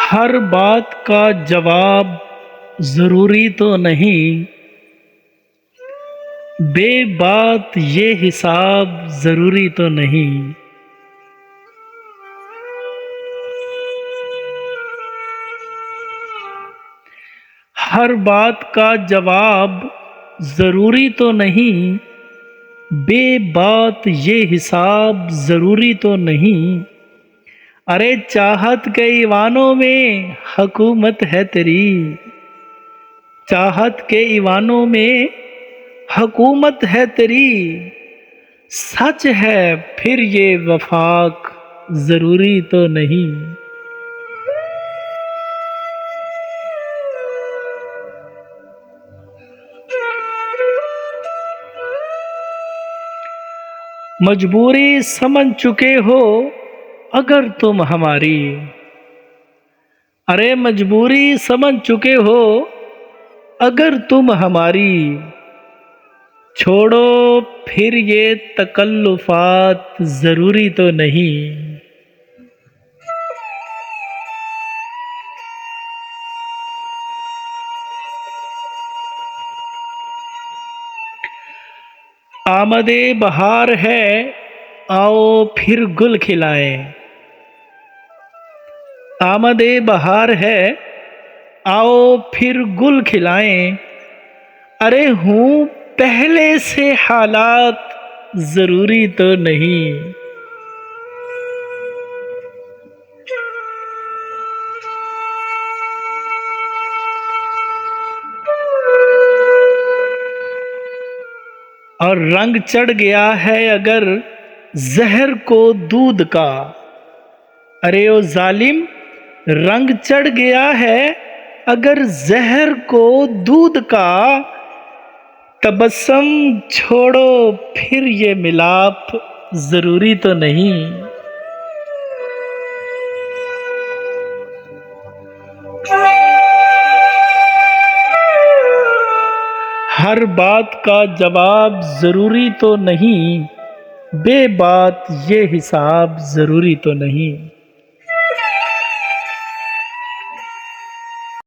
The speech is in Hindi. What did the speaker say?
हर बात का जवाब जरूरी तो नहीं, बेबात ये हिसाब जरूरी तो नहीं। हर बात का जवाब जरूरी तो नहीं, बेबात ये हिसाब जरूरी तो नहीं। अरे चाहत के ईवानों में हुकूमत है तेरी, चाहत के ईवानों में हुकूमत है तेरी। सच है फिर ये वफाक जरूरी तो नहीं। मजबूरी समझ चुके हो अगर तुम हमारी, अरे मजबूरी समझ चुके हो अगर तुम हमारी। छोड़ो फिर ये तकल्लुफात जरूरी तो नहीं। आमदे बहार है आओ फिर गुल खिलाएं। आमदे बहार है आओ फिर गुल खिलाएं। अरे हूँ पहले से हालात जरूरी तो नहीं। और रंग चढ़ गया है अगर जहर को दूध का। अरे ओ जालिम, रंग चढ़ गया है अगर जहर को दूध का। तबस्सुम छोड़ो फिर ये मिलाप जरूरी तो नहीं। हर बात का जवाब जरूरी तो नहीं, बेबात ये हिसाब जरूरी तो नहीं।